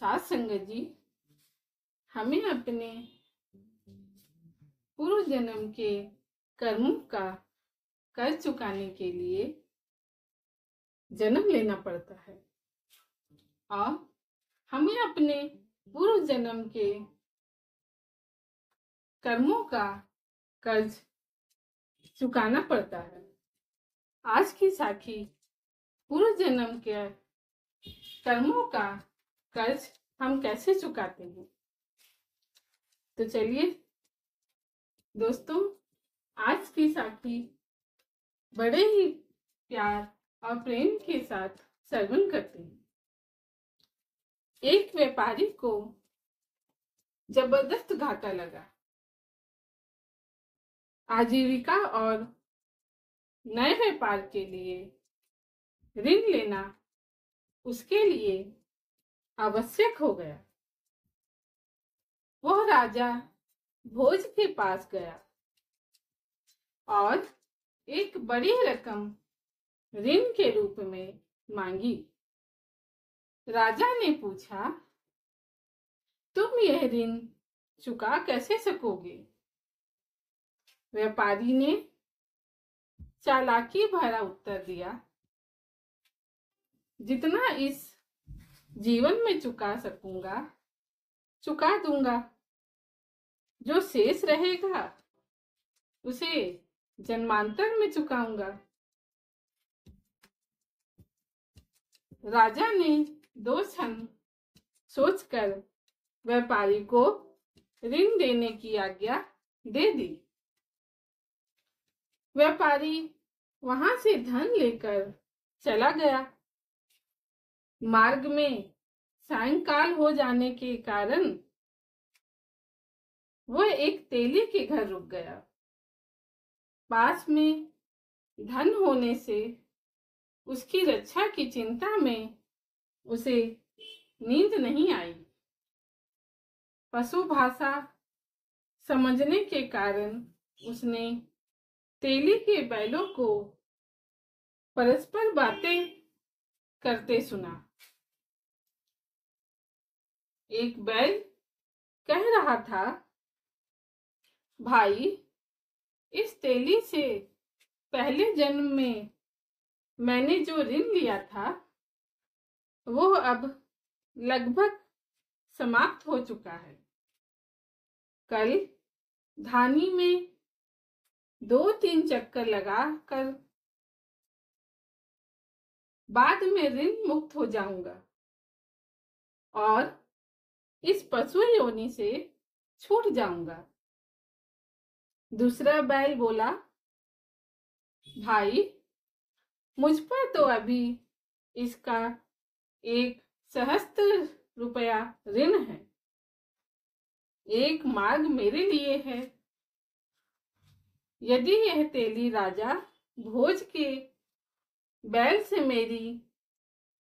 साथ संगत जी, हमें अपने पूर्व जन्म के कर्मों का कर्ज चुकाने के लिए जन्म लेना पड़ता है और हमें अपने पूर्व जन्म के कर्मों का कर्ज चुकाना पड़ता है। आज की साखी पूर्व जन्म के कर्मों का कर्ज हम कैसे चुकाते हैं। तो चलिए दोस्तों, आज की साखी बड़े ही प्यार और प्रेम के साथ श्रवण करते हैं। एक व्यापारी को जबरदस्त घाटा लगा। आजीविका और नए व्यापार के लिए ऋण लेना उसके लिए आवश्यक हो गया। वह राजा भोज के पास गया और एक बड़ी रकम ऋण के रूप में मांगी। राजा ने पूछा, तुम यह ऋण चुका कैसे सकोगे? व्यापारी ने चालाकी भरा उत्तर दिया, जितना इस जीवन में चुका सकूंगा चुका दूंगा। जो शेष रहेगा उसे जन्मांतर में चुकाऊंगा। राजा ने 2 क्षण सोचकर व्यापारी को ऋण देने की आज्ञा दे दी। व्यापारी वहां से धन लेकर चला गया। मार्ग में सायंकाल हो जाने के कारण वह एक तेली के घर रुक गया। पास में धन होने से उसकी रक्षा की चिंता में उसे नींद नहीं आई। पशु भाषा समझने के कारण उसने तेली के बैलों को परस्पर बातें करते सुना। एक बैल कह रहा था, भाई, इस तेली से पहले जन्म में मैंने जो ऋण लिया था वो अब लगभग समाप्त हो चुका है। कल धानी में 2-3 चक्कर लगाकर बाद में ऋण मुक्त हो जाऊंगा और इस पशु योनि से छूट जाऊंगा। दूसरा बैल बोला, भाई, मुझ पर तो अभी इसका 1 सहस्त्र रुपया ऋण है। एक मार्ग मेरे लिए है। यदि यह तेली राजा भोज के बैल से मेरी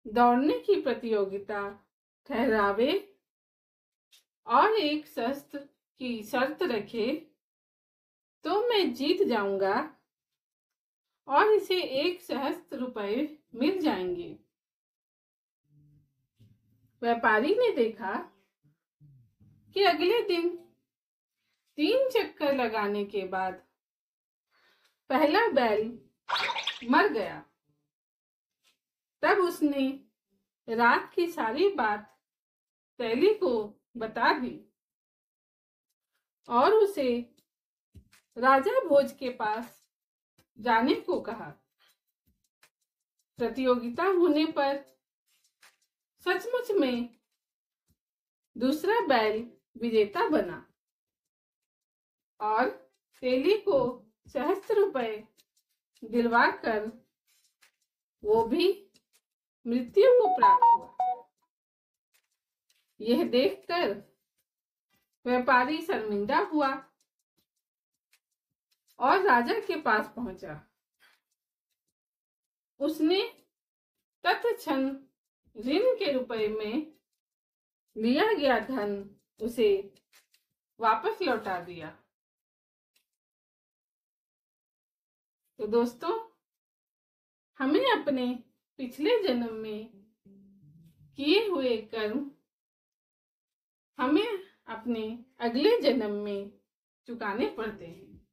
दौड़ने की प्रतियोगिता ठहरावे और 1 सहस्त्र की शर्त रखे तो मैं जीत जाऊंगा और इसे 1 सहस्त्र रुपए मिल जाएंगे। व्यापारी ने देखा कि अगले दिन 3 चक्कर लगाने के बाद पहला बैल मर गया। तब उसने रात की सारी बात तेली को बता दी और उसे राजा भोज के पास जाने को कहा। प्रतियोगिता होने पर सचमुच में दूसरा बैल विजेता बना और तेली को सहस्त्र रुपए दिलवाकर वो भी मृत्यु को प्राप्त हुआ। यह देखकर व्यापारी शर्मिंदा हुआ और राजा के पास पहुंचा। उसने तत्क्षण ऋण के रुपए में लिया गया धन उसे वापस लौटा दिया। तो दोस्तों, हमें अपने पिछले जन्म में किए हुए कर्म हमें अपने अगले जन्म में चुकाने पड़ते हैं।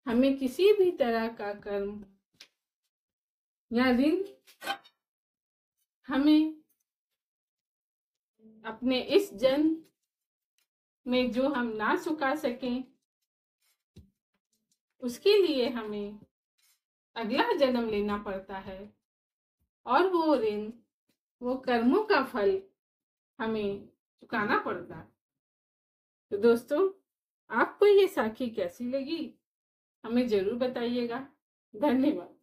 हमें किसी भी तरह का कर्म या ऋण हमें अपने इस जन्म में जो हम ना चुका सकें, उसके लिए हमें अगला जन्म लेना पड़ता है और वो ऋण, वो कर्मों का फल हमें चुकाना पड़ता है। तो दोस्तों, आपको ये साखी कैसी लगी हमें जरूर बताइएगा। धन्यवाद।